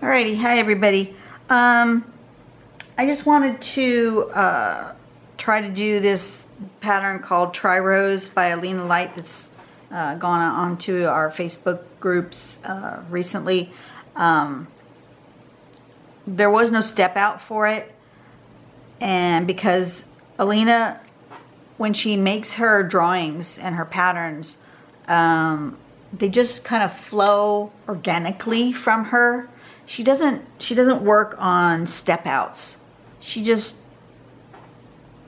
Alrighty, hi everybody. I just wanted to try to do this pattern called TriRose by Alina Light that's gone onto our Facebook groups recently. There was no step out for it, and because Alina, when she makes her drawings and her patterns, they just kind of flow organically from her. She doesn't work on step outs. She just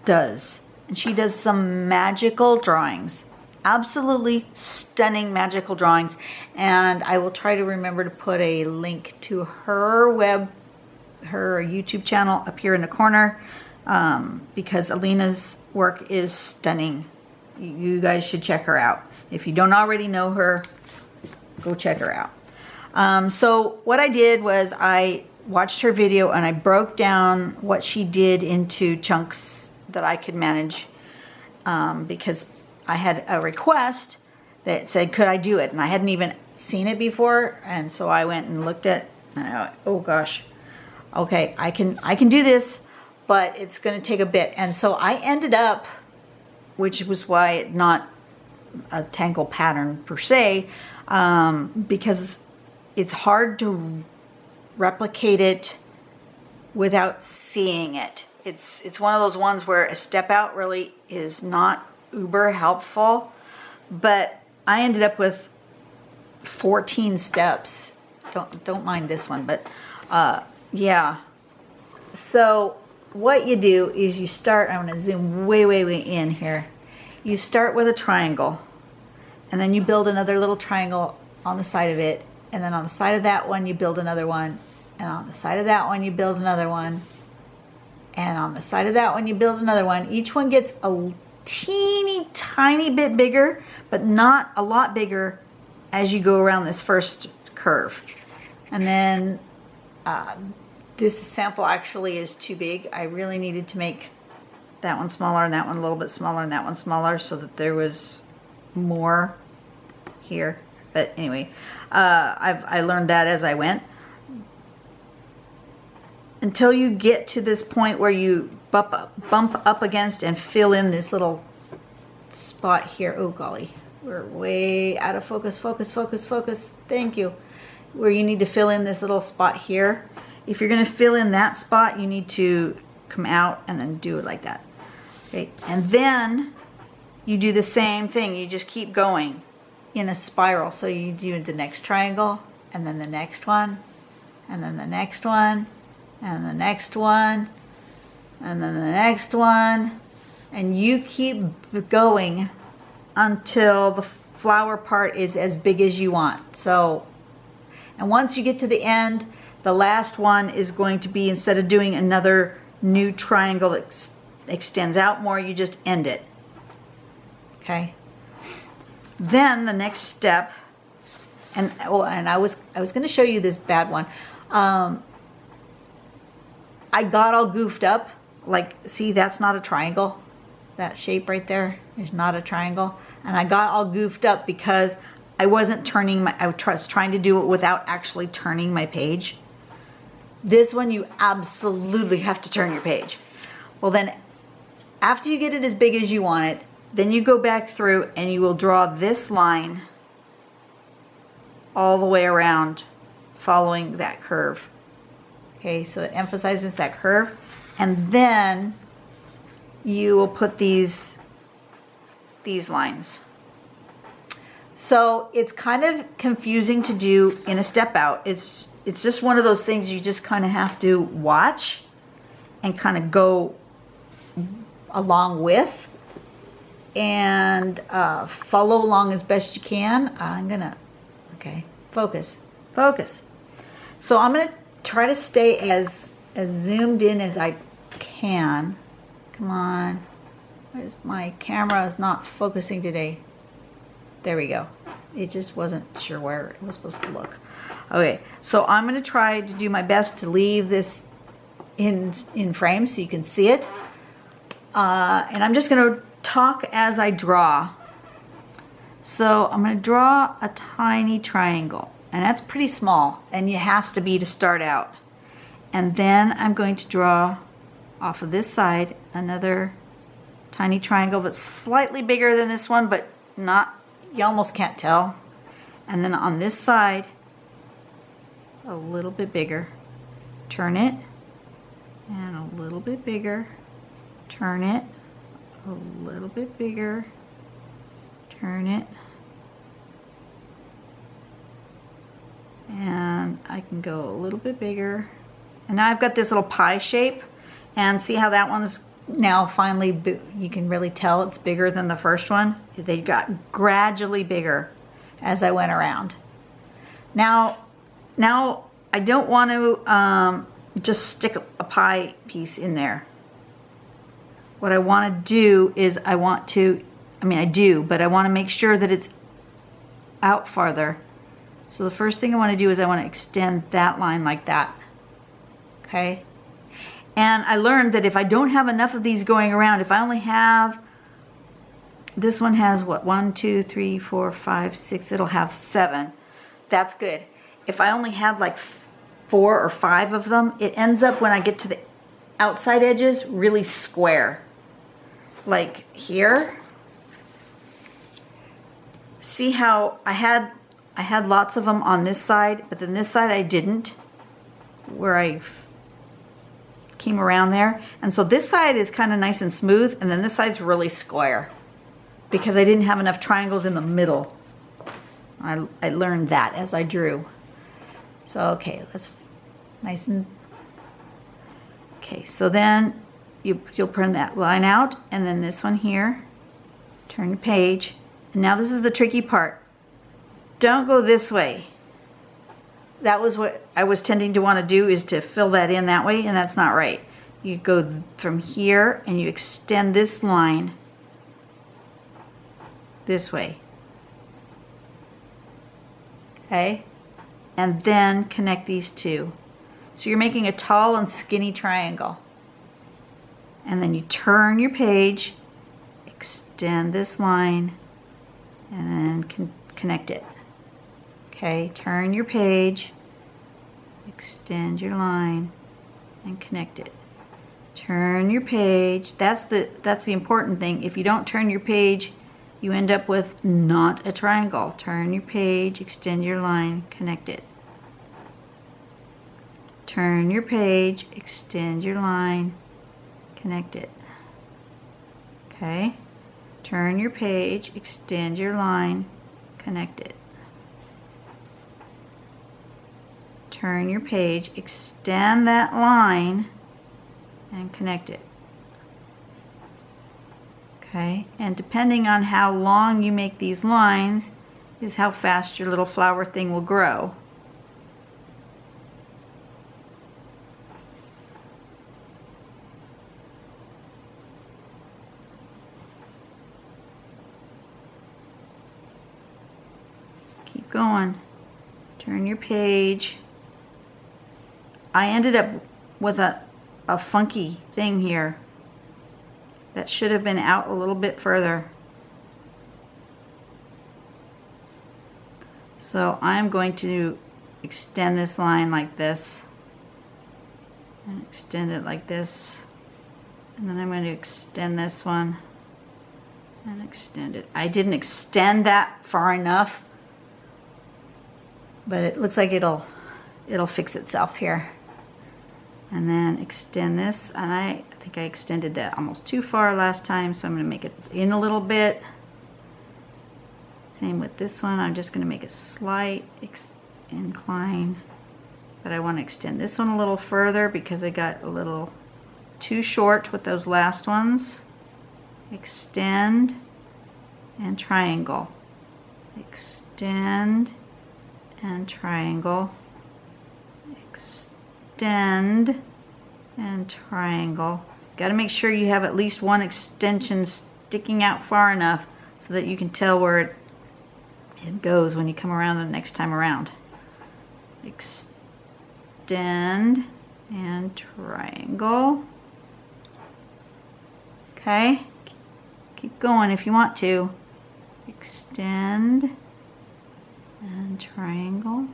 does. And she does some magical drawings. Absolutely stunning magical drawings. And I will try to remember to put a link to her YouTube channel up here in the corner, because Alina's work is stunning. You guys should check her out. If you don't already know her, go check her out. So what I did was I watched her video and I broke down what she did into chunks that I could manage, because I had a request that said, could I do it? And I hadn't even seen it before. And so I went and looked at, and I went, oh gosh, okay, I can do this, but it's going to take a bit. And so I ended up, which was why it's not a tangle pattern per se, because it's hard to replicate it without seeing it. It's one of those ones where a step out really is not uber helpful, but I ended up with 14 steps. Don't mind this one, but yeah. So what you do is you start, I'm going to zoom way in here. You start with a triangle, and then you build another little triangle on the side of it, and then on the side of that one you build another one, and on the side of that one you build another one, and on the side of that one you build another one. Each one gets a teeny tiny bit bigger, but not a lot bigger as you go around this first curve. And then this sample actually is too big. I really needed to make that one smaller and that one a little bit smaller and that one smaller so that there was more here. But anyway, I learned that as I went. Until you get to this point where you bump up against and fill in this little spot here. Oh golly, we're way out of focus. Focus. Thank you. Where you need to fill in this little spot here. If you're going to fill in that spot, you need to come out and then do it like that. Okay, and then you do the same thing. You just keep going in a spiral. So you do the next triangle, and then the next one, and then the next one, and the next one, and then the next one, and you keep going until the flower part is as big as you want. So, and once you get to the end, the last one is going to be, instead of doing another new triangle that extends out more, you just end it. Okay. Then the next step, and I was going to show you this bad one. I got all goofed up. Like, see, that's not a triangle. That shape right there is not a triangle. And I got all goofed up because I wasn't turning I was trying to do it without actually turning my page. This one, you absolutely have to turn your page. Well, then after you get it as big as you want it, then you go back through and you will draw this line all the way around, following that curve. Okay, so it emphasizes that curve. And then you will put these lines. So it's kind of confusing to do in a step out. It's just one of those things you just kind of have to watch and kind of go along with, and follow along as best you can. Okay, focus. So I'm gonna try to stay as zoomed in as I can. Come on, my camera is not focusing today. There we go. It just wasn't sure where it was supposed to look. Okay, so I'm going to try to do my best to leave this in frame so you can see it. And I'm just going to talk as I draw. So I'm going to draw a tiny triangle. and that's pretty small, and it has to be to start out. And then I'm going to draw off of this side another tiny triangle that's slightly bigger than this one, but not, you almost can't tell. And then on this side, a little bit bigger. Turn it, and a little bit bigger. Turn it, a little bit bigger. Turn it. And I can go a little bit bigger. And now I've got this little pie shape, and see how that one's now finally, you can really tell it's bigger than the first one. They got gradually bigger as I went around. Now I don't want to just stick a pie piece in there. What I want to do is I do, but I want to make sure that it's out farther. So the first thing I want to do is I want to extend that line like that. Okay? And I learned that if I don't have enough of these going around, if I only have, this one has what, 1, 2, 3, 4, 5, 6, it'll have 7. That's good. If I only had like 4 or 5 of them, it ends up when I get to the outside edges really square. Like here. See how I had lots of them on this side, but then this side I didn't, where I came around there. And so this side is kind of nice and smooth, and then this side's really square because I didn't have enough triangles in the middle. I learned that as I drew. So okay, let's nice and okay. So then you'll print that line out, and then this one here. Turn the page, and now this is the tricky part. Don't go this way. That was what I was tending to want to do, is to fill that in that way, and that's not right. You go from here and you extend this line this way. Okay? And then connect these two. So you're making a tall and skinny triangle. And then you turn your page, extend this line, and then connect it. Okay, turn your page, extend your line, and connect it. Turn your page. That's the important thing. If you don't turn your page, you end up with not a triangle. Turn your page, extend your line, connect it. Turn your page, extend your line, connect it. Okay? Turn your page, extend your line, connect it. Turn your page, extend that line, and connect it. Okay, and depending on how long you make these lines is how fast your little flower thing will grow. Keep going. Turn your page. I ended up with a funky thing here that should have been out a little bit further. So I'm going to extend this line like this, and extend it like this, and then I'm going to extend this one and extend it. I didn't extend that far enough, but it looks like it'll fix itself here. And then extend this, and I think I extended that almost too far last time, so I'm going to make it in a little bit. Same with this one. I'm just going to make a slight incline, but I want to extend this one a little further because I got a little too short with those last ones. Extend and triangle. Extend and triangle. Extend and triangle. Got to make sure you have at least one extension sticking out far enough so that you can tell where it goes when you come around the next time around. Extend and triangle. Okay, keep going if you want to. Extend and triangle.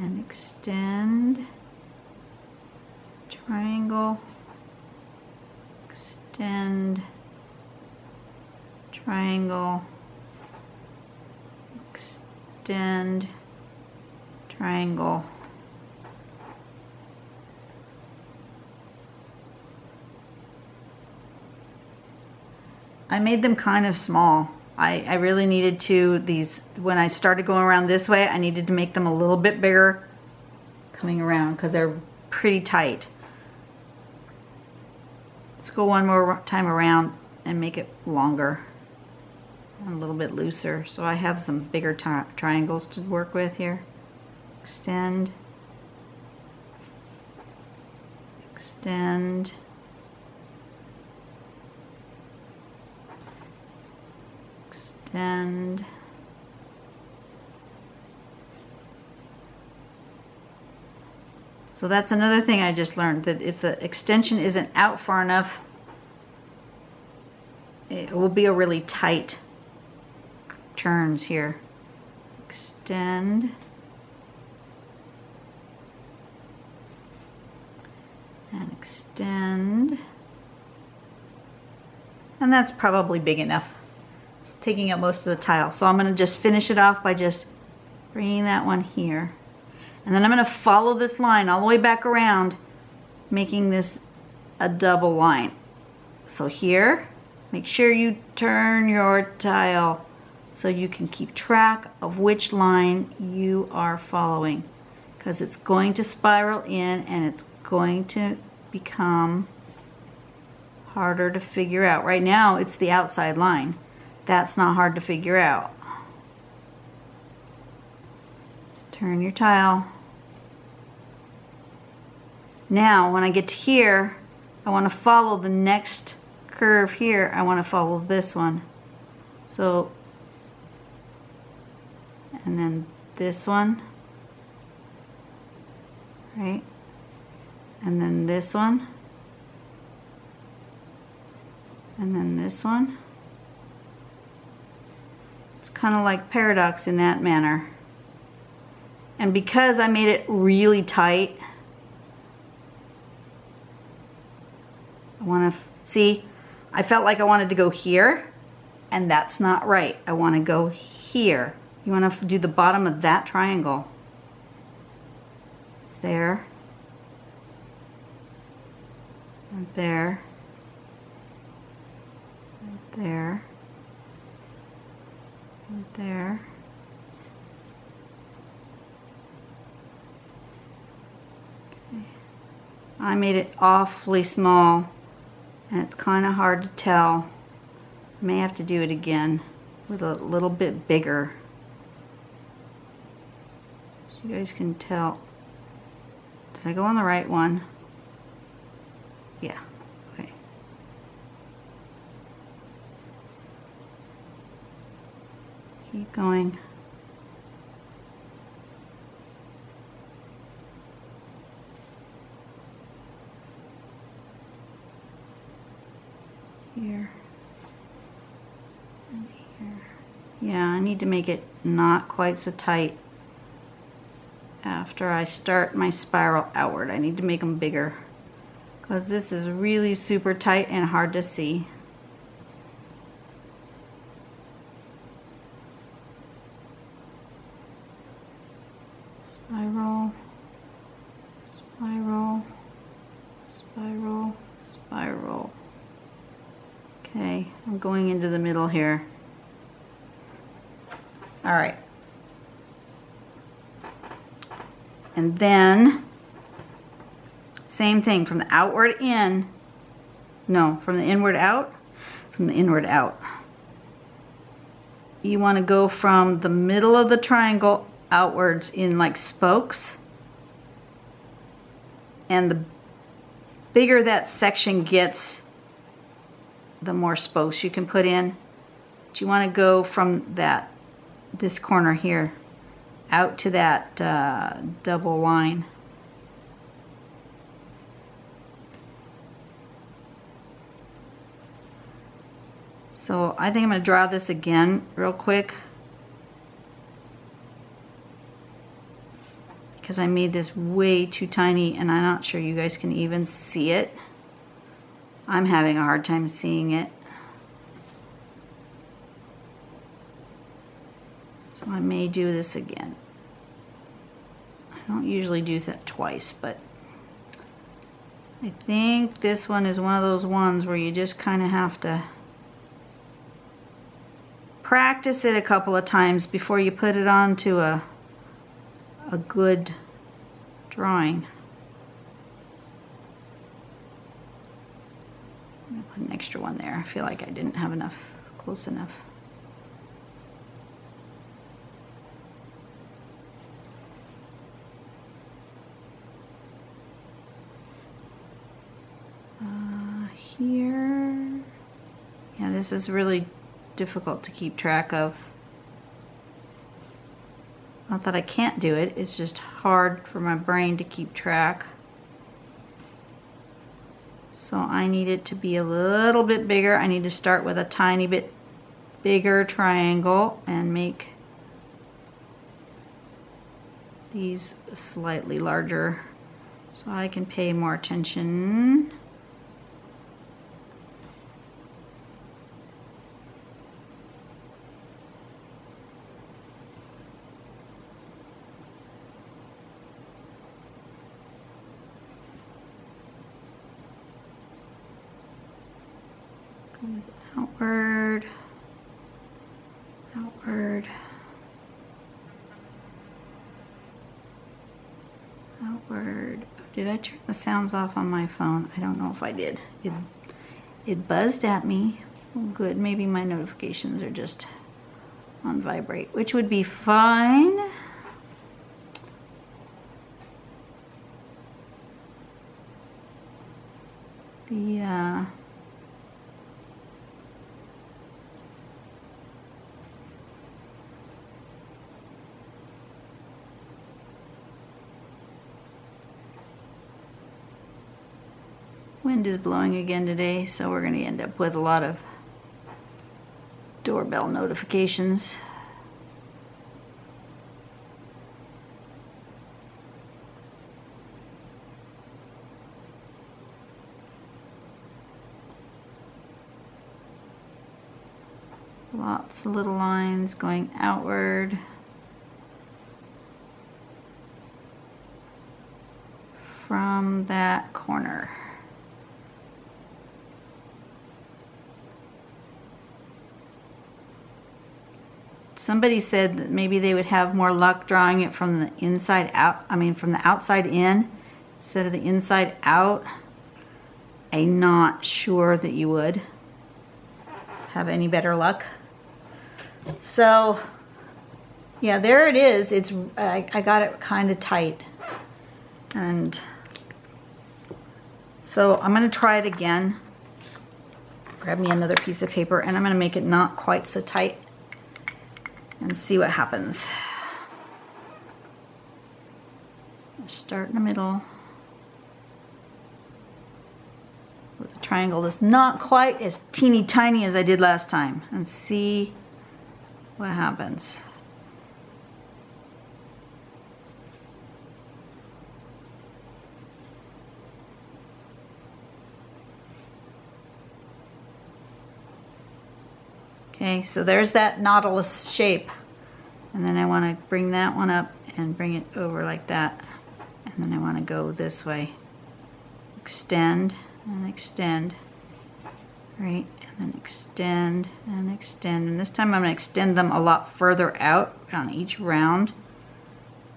and extend, triangle, extend, triangle, extend, triangle. I made them kind of small. I really needed to, when I started going around this way, I needed to make them a little bit bigger coming around because they're pretty tight. Let's go one more time around and make it longer and a little bit looser. So I have some bigger triangles to work with here. Extend, extend, extend, so that's another thing I just learned, that if the extension isn't out far enough, it will be a really tight turns here. Extend, and extend, and that's probably big enough. It's taking up most of the tile, so I'm going to just finish it off by just bringing that one here, and then I'm going to follow this line all the way back around, making this a double line. So here, make sure you turn your tile so you can keep track of which line you are following, because it's going to spiral in and it's going to become harder to figure out. Right now it's the outside line. That's not hard to figure out. Turn your tile. Now when I get to here, I want to follow the next curve here. I want to follow this one. So, and then this one, right? And then this one, and then this one. It's kind of like paradox in that manner. And because I made it really tight, I want to see, I felt like I wanted to go here, and that's not right. I want to go here. You want to do the bottom of that triangle. There. And there. And there. And there. Okay. I made it awfully small, and it's kind of hard to tell. I may have to do it again with a little bit bigger, so you guys can tell. Did I go on the right one? Yeah, okay. Keep going. Here and here. Yeah, I need to make it not quite so tight. After I start my spiral outward, I need to make them bigger, because this is really super tight and hard to see. Spiral, spiral, spiral, spiral. Okay, I'm going into the middle here. All right. And then, same thing, from the outward in, no, from the inward out, from the inward out. You want to go from the middle of the triangle outwards in like spokes. And the bigger that section gets, the more spokes you can put in. But you want to go from this corner here out to that double line. So I think I'm going to draw this again real quick, because I made this way too tiny and I'm not sure you guys can even see it. I'm having a hard time seeing it. So I may do this again. I don't usually do that twice, but I think this one is one of those ones where you just kind of have to practice it a couple of times before you put it onto a good drawing. I'm going to put an extra one there. I feel like I didn't have enough, close enough. Here. Yeah, this is really difficult to keep track of. Not that I can't do it, it's just hard for my brain to keep track. So I need it to be a little bit bigger. I need to start with a tiny bit bigger triangle and make these slightly larger so I can pay more attention. Outward, outward, outward. Did I turn the sounds off on my phone? I don't know if I did. It buzzed at me. Oh, good. Maybe my notifications are just on vibrate, which would be fine. The wind is blowing again today, so we're going to end up with a lot of doorbell notifications. Lots of little lines going outward. From that corner. Somebody said that maybe they would have more luck drawing it from the inside out, from the outside in instead of the inside out. I'm not sure that you would have any better luck. So, yeah, there it is. I got it kind of tight. And so I'm going to try it again. Grab me another piece of paper and I'm going to make it not quite so tight and see what happens. Start in the middle with a triangle that's not quite as teeny tiny as I did last time and see what happens. Okay, so there's that nautilus shape. And then I want to bring that one up and bring it over like that. And then I want to go this way. Extend and extend. Right, and then extend and extend. And this time I'm going to extend them a lot further out on each round.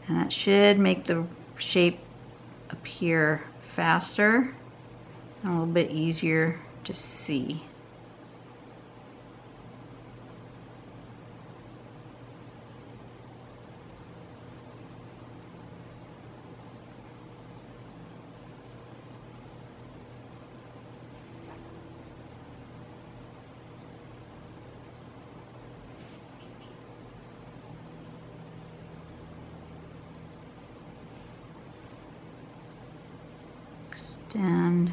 And that should make the shape appear faster and a little bit easier to see. And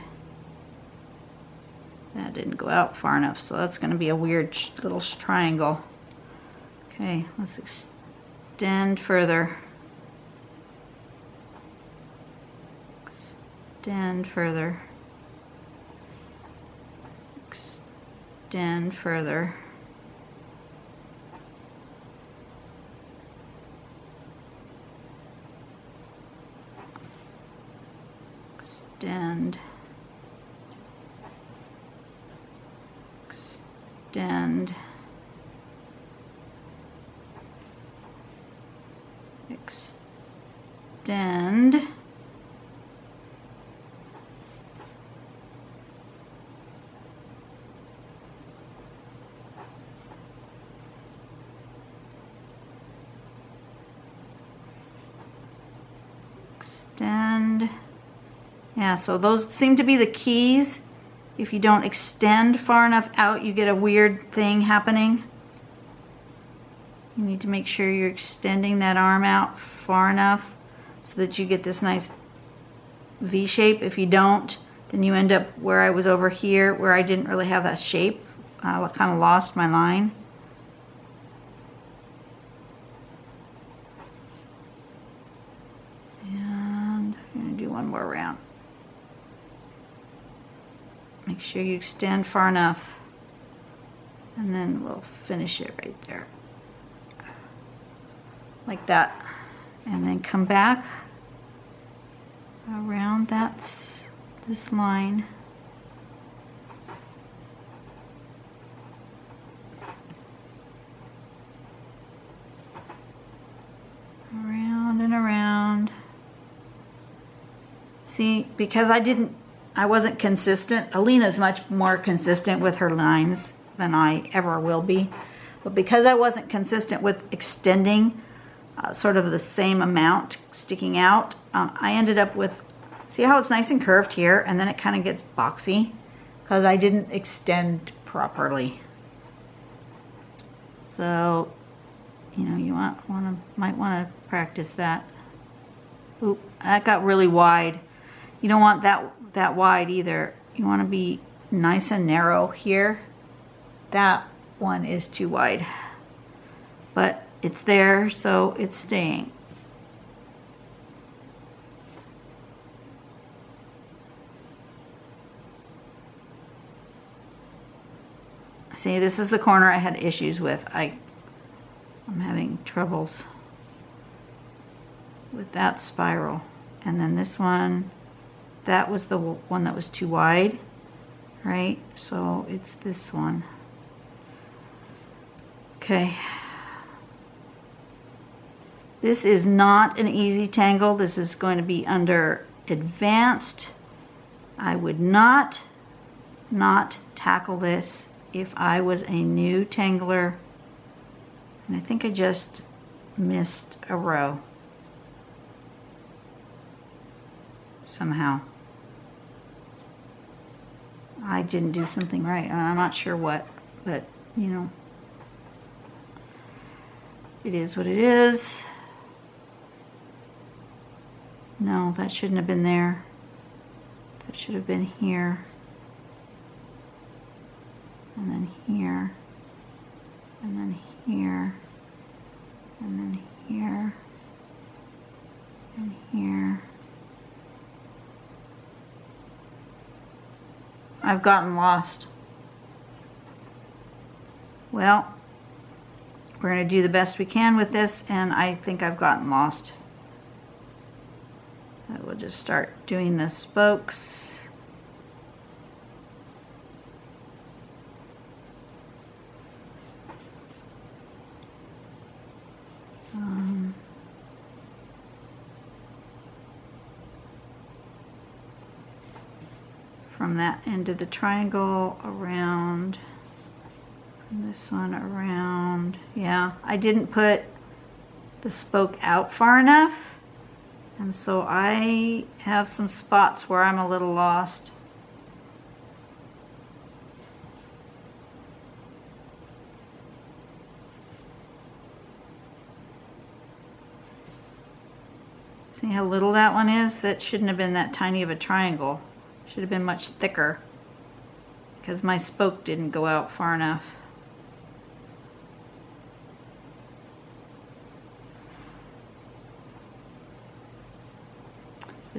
that didn't go out far enough, so that's going to be a weird little triangle. Okay, let's extend further. extend further, extend further, extend, extend, extend, extend. Yeah, so those seem to be the keys. If you don't extend far enough out, you get a weird thing happening. You need to make sure you're extending that arm out far enough so that you get this nice V shape. If you don't, then you end up where I was over here, where I didn't really have that shape. I kind of lost my line. And I'm going to do one more round. Make sure you extend far enough, and then we'll finish it right there. Like that. And then come back around this line. Around and around. See, because I wasn't consistent. Alina's much more consistent with her lines than I ever will be. But because I wasn't consistent with extending sort of the same amount sticking out, I ended up with, see how it's nice and curved here, and then it kind of gets boxy because I didn't extend properly. So, you know, you might want to practice that. Oop, that got really wide. You don't want that wide either. You want to be nice and narrow here. That one is too wide, but it's there, so it's staying. See, this is the corner I had issues with. I'm having troubles with that spiral. And then this one, that was the one that was too wide, right? So it's this one. Okay. This is not an easy tangle. This is going to be under advanced. I would not tackle this if I was a new tangler. And I think I just missed a row somehow. I didn't do something right. I'm not sure what, but you know, it is what it is. No, that shouldn't have been there. That should have been here. And then here. And then here. And then here. And here. I've gotten lost. Well, we're going to do the best we can with this, and I think I've gotten lost. I will just start doing the spokes. From that end of the triangle around, from this one around. Yeah, I didn't put the spoke out far enough, and so I have some spots where I'm a little lost. See how little that one is? That shouldn't have been that tiny of a triangle. Should have been much thicker because my spoke didn't go out far enough.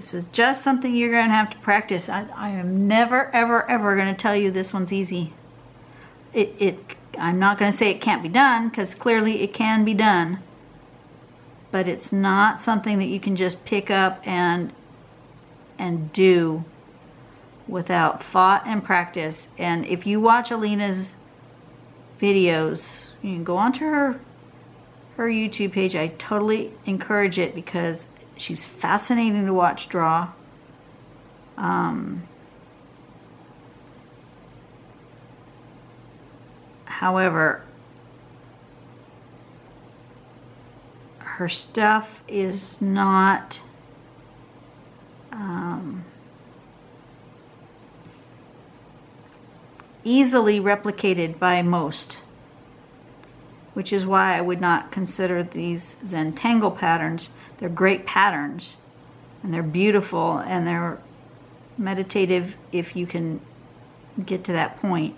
This is just something you're going to have to practice. I am never, ever, ever going to tell you this one's easy. I'm not going to say it can't be done, because clearly it can be done. But it's not something that you can just pick up and do without thought and practice. And if you watch Alina's videos, you can go onto her YouTube page. I totally encourage it because she's fascinating to watch draw. However, her stuff is not easily replicated by most, which is why I would not consider these Zentangle patterns. They're great patterns, and they're beautiful, and they're meditative if you can get to that point.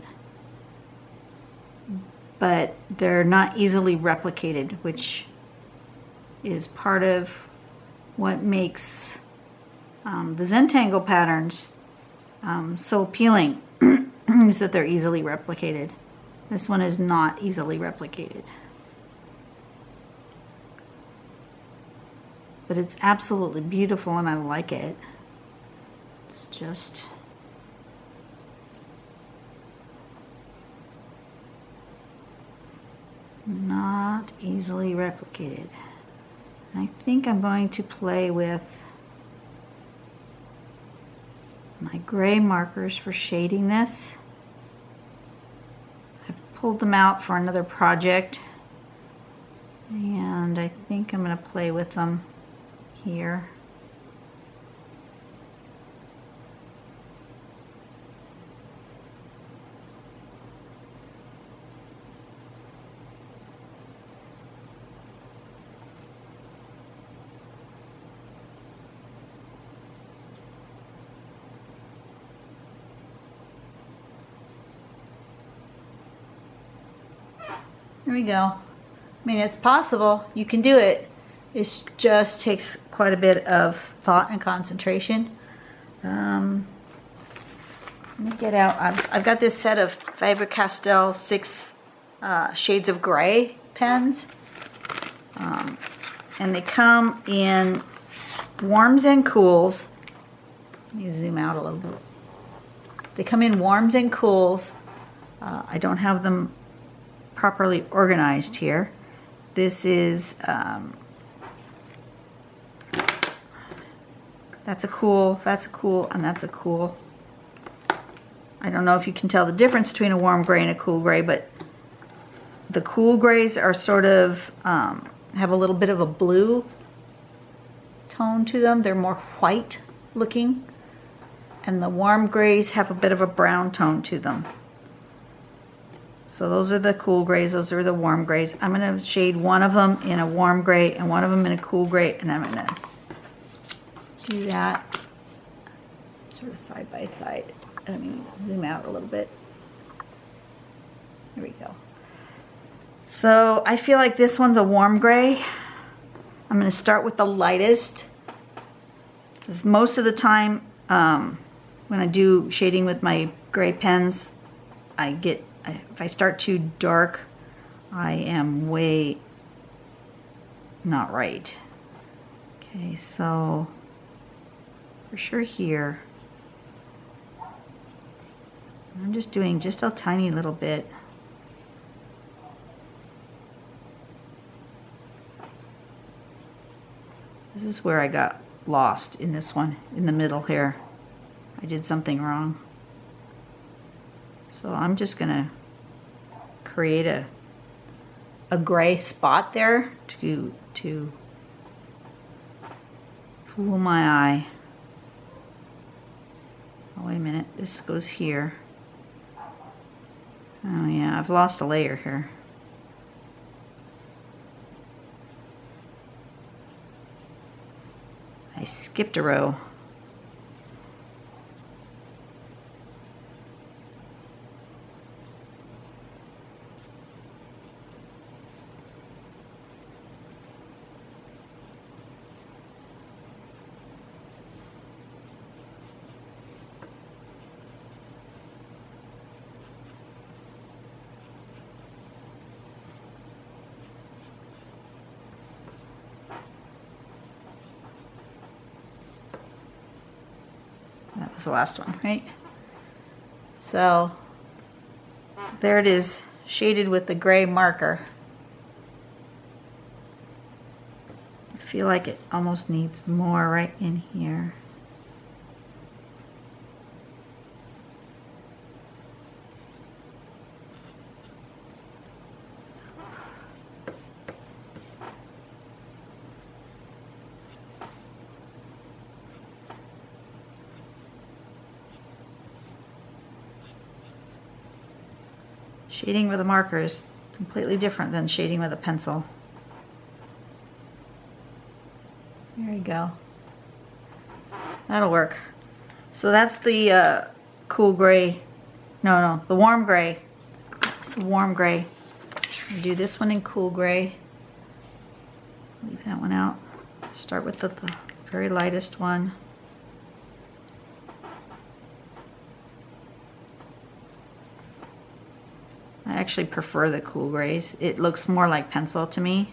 But they're not easily replicated, which is part of what makes the Zentangle patterns so appealing, is that they're easily replicated. This one is not easily replicated. But it's absolutely beautiful and I like it. It's just not easily replicated. I think I'm going to play with my gray markers for shading this. I've pulled them out for another project, and I think I'm going to play with them here. There we go. I mean, it's possible. You can do it. It just takes quite a bit of thought and concentration. Let me get out. I've got this set of Faber-Castell 6 shades of gray pens. And they come in warms and cools. Let me zoom out a little bit. They come in warms and cools. I don't have them properly organized here. This is that's a cool, and that's a cool. I don't know if you can tell the difference between a warm gray and a cool gray, but the cool grays are sort of have a little bit of a blue tone to them. They're more white looking, and the warm grays have a bit of a brown tone to them. So those are the cool grays, those are the warm grays. I'm going to shade one of them in a warm gray and one of them in a cool gray, and I'm going to do that sort of side by side. Let me zoom out a little bit. There we go. So I feel like this one's a warm gray. I'm going to start with the lightest, because most of the time when I do shading with my gray pens, if I start too dark, I am way not right. Okay, so for sure here, I'm just doing just a tiny little bit. This is where I got lost in this one, in the middle here. I did something wrong. So I'm just gonna create a gray spot there to fool my eye. Oh, wait a minute, this goes here. Oh yeah, I've lost a layer here. I skipped a row. That was the last one, right? So there it is, shaded with the gray marker. I feel like it almost needs more right in here. Shading with a marker is completely different than shading with a pencil. There you go. That'll work. So that's the cool gray. No, the warm gray. It's a warm gray. I'll do this one in cool gray. Leave that one out. Start with the very lightest one. I actually prefer the cool grays. It looks more like pencil to me.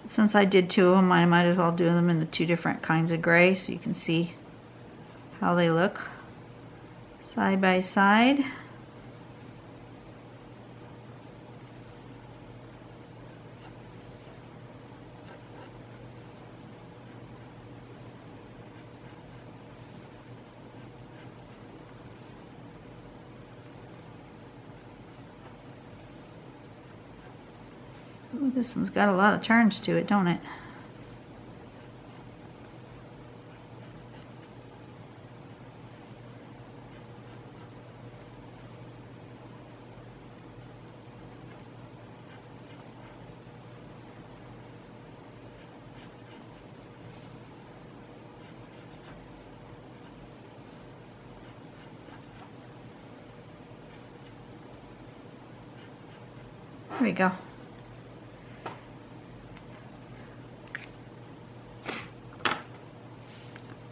Since I did two of them, I might as well do them in the two different kinds of gray so you can see how they look side by side. Ooh, this one's got a lot of turns to it, don't it? There we go.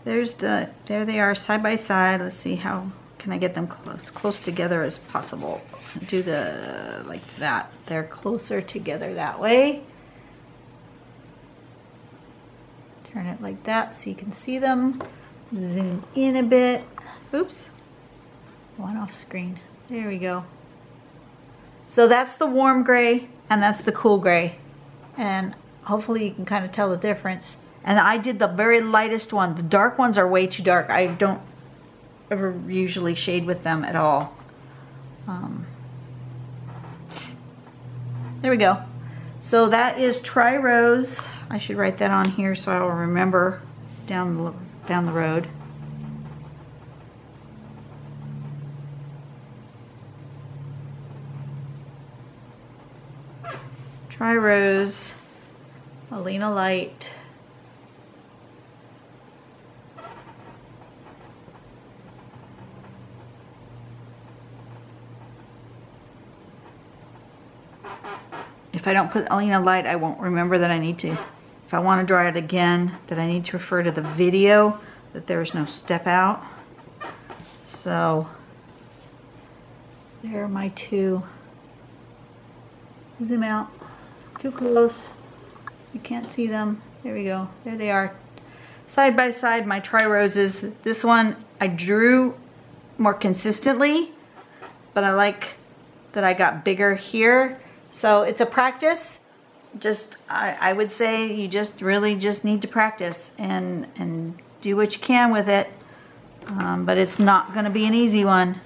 There they are side by side. Let's see, how can I get them close together as possible. Do the, like that. They're closer together that way. Turn it like that so you can see them. Zoom in a bit. Oops. One off screen. There we go. So that's the warm gray and that's the cool gray. And hopefully you can kind of tell the difference. And I did the very lightest one. The dark ones are way too dark. I don't ever usually shade with them at all. There we go. So that is TriRose. I should write that on here so I'll remember down the road. TriRose, Alina Light. If I don't put Alina Light, I won't remember that I need to. If I want to draw it again, that I need to refer to the video, that there is no step out. So, there are my two. Zoom out. Too close. You can't see them. There we go. There they are. Side by side, my TriRoses. This one I drew more consistently, but I like that I got bigger here. So it's a practice. I would say you really just need to practice and do what you can with it. But it's not going to be an easy one.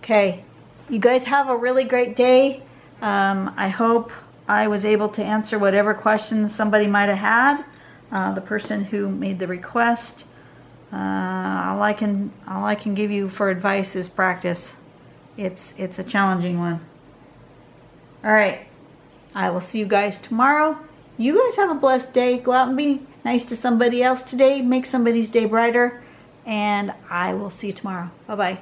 Okay, you guys have a really great day. I hope I was able to answer whatever questions somebody might have had. The person who made the request. All I can give you for advice is practice. It's a challenging one. All right, I will see you guys tomorrow. You guys have a blessed day. Go out and be nice to somebody else today. Make somebody's day brighter. And I will see you tomorrow. Bye-bye.